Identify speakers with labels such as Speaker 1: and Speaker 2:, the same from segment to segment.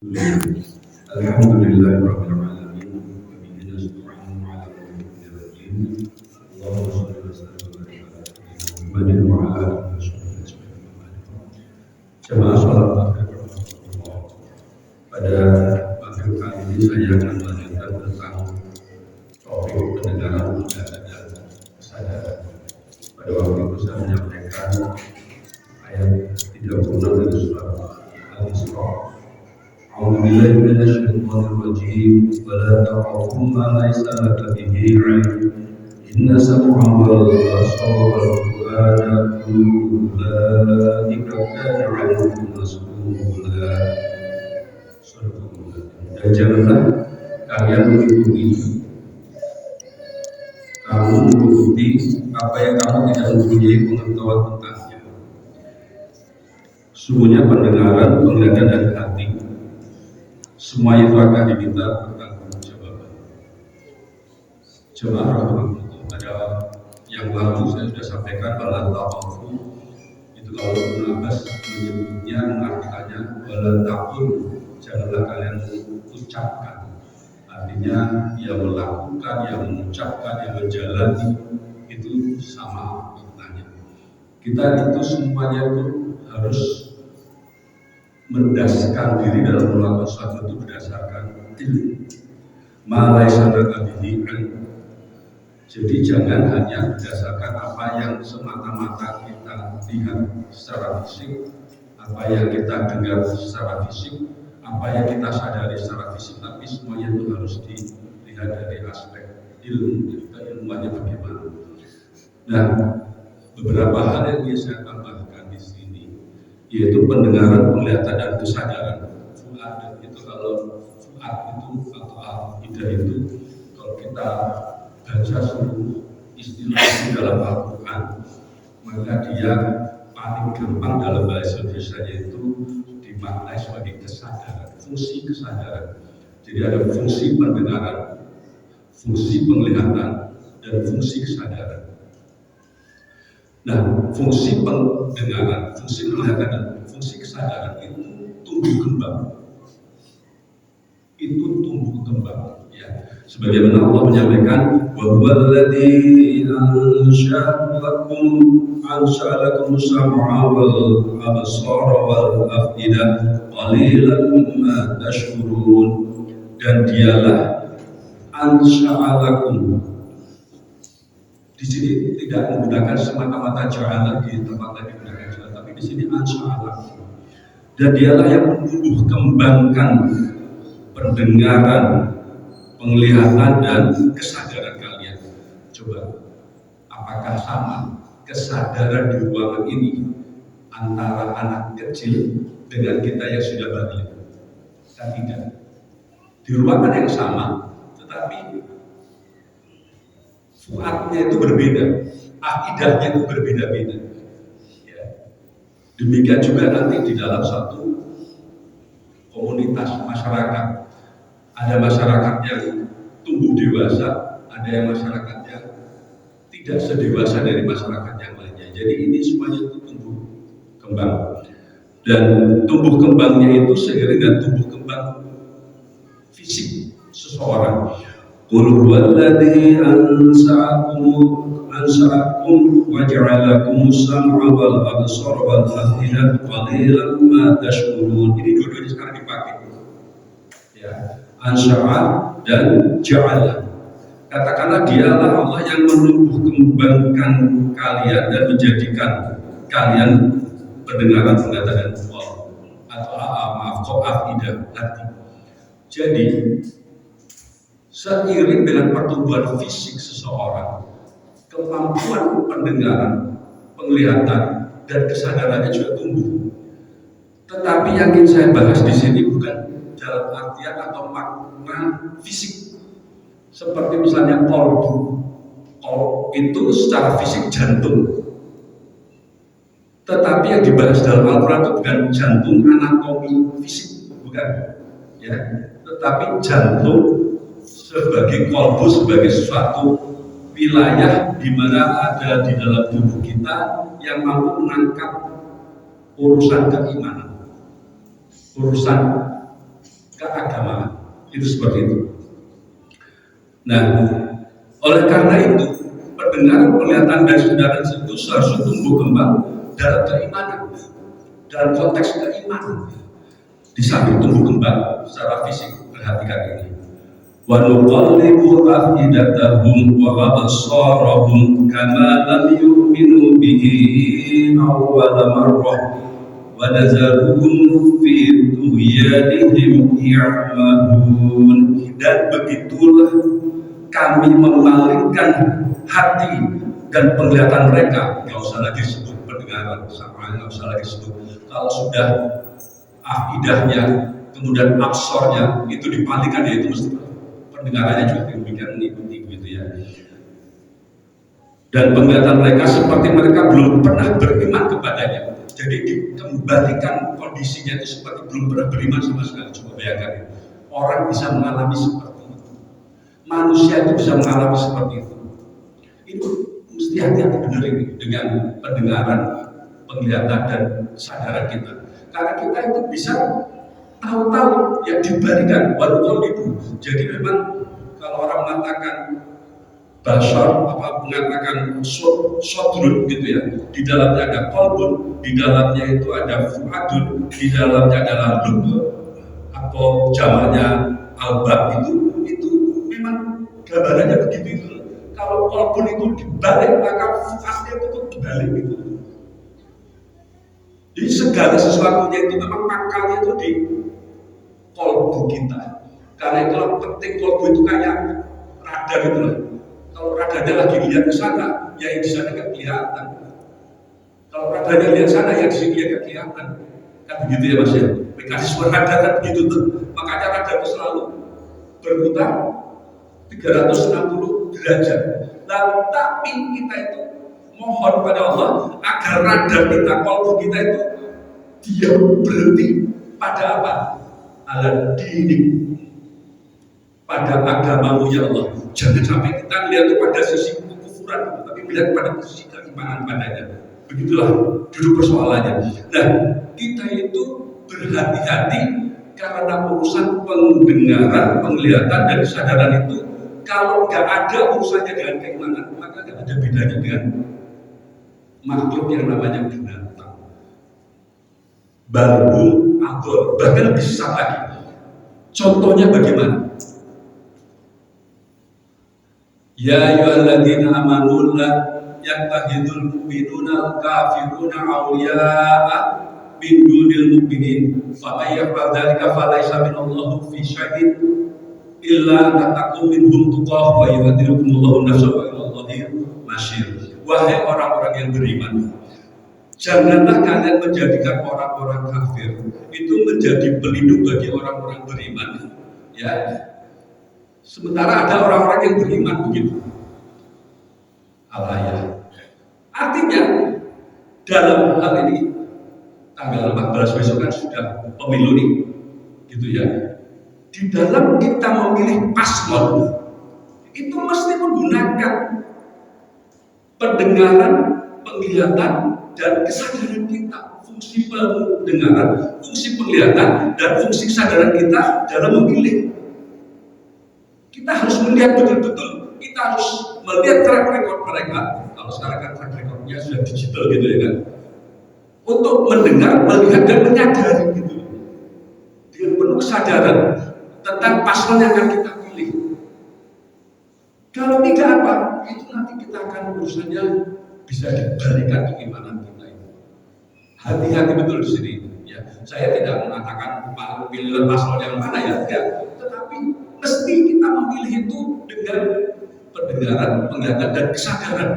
Speaker 1: الحمد لله رب العالمين وبه نستعين على امور الدين. اللهم صل وسلم وبارك على محمد وعلى اله وصحبه اجمعين. Jemaah salat maghrib rahmatullah. Pada maghrib kali ini saya akan melanjutkan tentang topik pendengaran dan kesadaran. Pada waktu itu saya menyampaikan ayat 36 dari surat Al-Isra. أعوذ بالله من الشيطان الرجيم ولا تقف ما ليس لك به علم إن السمع والبصر والفؤاد كل أولئك كان عنه مسؤولا. Dan janganlah kalian menutupi apa yang kamu tidak mempunyai pengetahuan tentangnya. Sungguhnya pendengaran, penglihatan dan hati semua itu akan diminta pertanggungjawaban. Jemaah rahmatullah, pada yang lalu saya sudah sampaikan bahwa taqafu itu kalau Ibnu Abbas menyebutnya, mengartikannya wala taqul, janganlah kalian ucapkan. Artinya yang melakukan, yang mengucapkan, yang menjalani itu sama maknanya. Kita itu semuanya itu harus mendasarkan diri dalam melakukan sesuatu itu berdasarkan ilmu. Ma laisa laka bihi ilm. Jadi jangan hanya berdasarkan apa yang semata-mata kita lihat secara fisik, apa yang kita dengar secara fisik, apa yang kita sadari secara fisik, tapi semuanya itu harus dilihat dari aspek ilmu, keilmuannya bagaimana. Nah, beberapa hal yang bisa saya tambahkan di sini, yaitu pendengaran, penglihatan dan kesadaran. Fuad itu kalau fuad itu atau al-idah itu kalau kita baca seluruh istilah di dalam Al-Quran, maka dia paling gampang dalam bahasa Indonesia itu dimaknai sebagai kesadaran, fungsi kesadaran. Jadi ada fungsi pendengaran, fungsi penglihatan dan fungsi kesadaran. Nah, fungsi pendengaran, fungsi penglihatan dan fungsi kesadaran itu tumbuh kembang. Itu tumbuh kembang, ya. Sebagaimana Allah menyampaikan, wa huwal ladzi ansha'a lakum as-sam'a wal absara wal af'idah qalilan ma tashkurun. Dan dialah ansha'a lakum. Di sini tidak menggunakan semata-mata ja'ala, di tempat lain digunakan ja'ala, tapi di sini ansa'ala. Dan dialah yang menumbuh kembangkan pendengaran, penglihatan dan kesadaran kalian. Coba, apakah sama kesadaran di ruangan ini antara anak kecil dengan kita yang sudah balik? Kan tidak. Di ruangan yang sama, tetapi fuadnya itu berbeda, akidahnya itu berbeda-beda. Ya. Demikian juga nanti di dalam satu komunitas masyarakat, ada masyarakat yang tumbuh dewasa, ada yang masyarakat yang tidak sedewasa dari masyarakat yang lainnya. Jadi ini semuanya itu tumbuh kembang, dan tumbuh kembangnya itu seiring dengan tumbuh kembang fisik seseorang. Qul huwallazi ansa'akum wa ja'alakum as-sam'a wal absara wal af'idata qalilan ma tashkurun. Ini dua-duanya sekarang dipakai. Ya, ansya'a dan ja'ala. Katakanlah dialah Allah yang menumbuh kembangkan kalian dan menjadikan kalian pendengaran, penglihatan dan atau afidah hati. Jadi seiring dengan pertumbuhan fisik seseorang, kemampuan pendengaran, penglihatan dan kesadarannya juga tumbuh. Tetapi yang ingin saya bahas di sini bukan dalam artian atau makna fisik. Seperti misalnya kolbu itu secara fisik jantung. Tetapi yang dibahas dalam Al-Quran itu bukan jantung anatomi fisik, bukan. Ya, tetapi jantung sebagai kolbu, sebagai suatu wilayah di mana ada di dalam tubuh kita yang mampu menangkap urusan keimanan, urusan keagamaan. Itu seperti itu. Nah, oleh karena itu, pendengaran, penglihatan dan saudara itu seharusnya tumbuh kembang dalam keimanan, dalam konteks keimanan. Di samping tumbuh kembang secara fisik, perhatikan ini. Wa nuqallibu afidatahum wa absarahum kama lam yu'minu bihi awwala marrah wa nazaruhum fi tughyanihim ya'mahun. Dan begitulah kami memalingkan hati dan penglihatan mereka. Nggak usah lagi sebut pendengaran, sama nggak usah lagi sebut. Kalau sudah afidahnya, kemudian absornya itu dipalingkan, yaitu mesti pendengarannya juga demikian mengikuti begitu ya. Dan penglihatan mereka seperti mereka belum pernah beriman kepadanya. Jadi dikembalikan kondisinya itu seperti belum pernah beriman sama sekali. Coba bayangkan ya. Orang bisa mengalami seperti itu. Manusia itu bisa mengalami seperti itu. Itu mesti hati-hati benar ini dengan pendengaran, penglihatan dan kesadaran kita. Karena kita itu bisa tahu-tahu yang dibalikan walau itu. Jadi memang kalau orang mengatakan basar, mengatakan sodrun gitu ya, di dalamnya ada kolbun, di dalamnya itu ada fuadun, di dalamnya adalah lub atau jamaknya albab, itu memang gambarannya begitu. Kalau kolbun itu dibalik, maka fuadnya itu dibalik gitu. Jadi segala sesuatunya itu memang pakalnya itu di kolbu kita. Karena itulah penting kolbu itu kayak radar gitu loh. Kalau radarnya lagi lihat ke sana, ya yang di sana kan kelihatan. Kalau radarnya lihat sana, ya di sini ya kan kelihatan. Kan begitu ya Mas ya. Mekanisme radar kan begitu tuh. Makanya radar itu selalu berputar 360 derajat. Nah, tapi kita itu mohon pada Allah agar radar kita, kolbu kita itu dia berhenti pada apa? Ala dini, pada agamamu ya Allah. Jangan sampai kita melihat pada sisi kekufuran, tapi melihat pada sisi keimanan padanya. Begitulah duduk persoalannya. Nah, kita itu berhati-hati karena urusan pendengaran, penglihatan dan kesadaran itu kalau nggak ada urusannya dengan keimanan, maka nggak ada bedanya dengan makhluk yang namanya binatang. Balhum adol, bahkan lebih sesat lagi. Contohnya bagaimana? Ya ayyuhalladzina amanu la yattakhidul mu'minuna al-kafiruna awliya'a min dunil mu'minin fa may yaf'al dzalika falaysa minallahi fi syai'in illa taqum minhum tuqah wa yu'adirukumullahu nafsa wa ilallahi masyir. Wahai orang-orang yang beriman, janganlah kalian menjadikan orang-orang kafir itu menjadi pelindung bagi orang-orang beriman. Ya, sementara ada orang-orang yang beriman begitu. Al-ayah. Artinya dalam hal ini tanggal 14 besok kan sudah pemilu nih, gitu ya. Di dalam kita memilih paslon itu mesti menggunakan pendengaran, penglihatan dan kesadaran kita. Fungsi pendengaran, fungsi penglihatan dan fungsi kesadaran kita dalam memilih. Kita harus melihat betul-betul, kita harus melihat track record mereka. Kalau sekarang kan track recordnya sudah digital gitu ya kan, untuk mendengar, melihat dan menyadari gitu dengan penuh kesadaran tentang paslon yang akan kita pilih. Kalau tidak apa, itu nanti kita akan urusannya bisa dibalikan keimanan kita itu. Hati-hati betul di sini. Ya, saya tidak mengatakan pilih paslon yang mana ya, tidak. Tetapi mesti kita memilih itu dengan pendengaran, penglihatan dan kesadaran.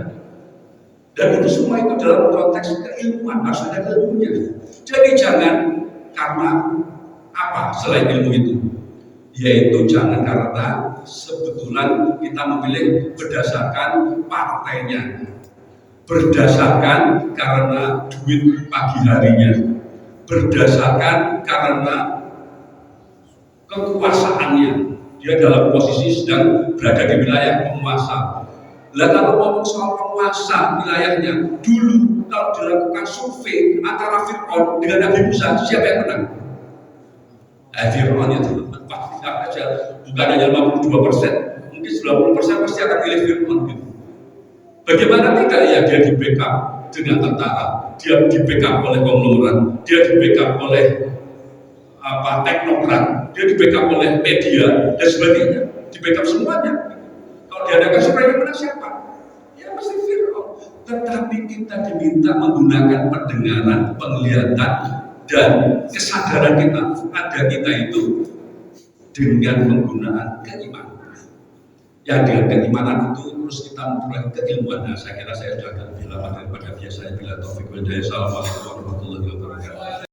Speaker 1: Dan itu semua itu dalam konteks keilmuan, harus ada ilmunya. Jadi jangan karena apa selain ilmu itu, yaitu jangan karena sebetulan kita memilih berdasarkan partainya, berdasarkan karena duit pagi harinya, berdasarkan karena kekuasaannya. Dia dalam posisi sedang berada di wilayah penguasa. Lah kalau ngomong soal penguasa wilayahnya, dulu kalau dilakukan survei antara Fir'aun dengan Nabi Musa, siapa yang menang? Fir'aun itu pasti aja, bukan hanya 52%, mungkin 90% pasti akan pilih Fir'aun gitu. Bagaimana tidak ya, dia di backup dengan tentara, dia di backup oleh konglomerat, dia di backup oleh teknokrat, dia di backup oleh media dan sebagainya, di backup semuanya. Kalau diadakan supaya mana siapa? Ya mesti Fir'aun. Tetapi kita diminta menggunakan pendengaran, penglihatan, dan kesadaran kita, ada kita itu dengan penggunaan keimanan. Ya dengan keimanan itu terus kita memperoleh keilmuan. Nah, saya kira saya sudah agak lebih lama daripada biasanya. Bila taufik wal hidayah. Assalamualaikum warahmatullahi wabarakatuh.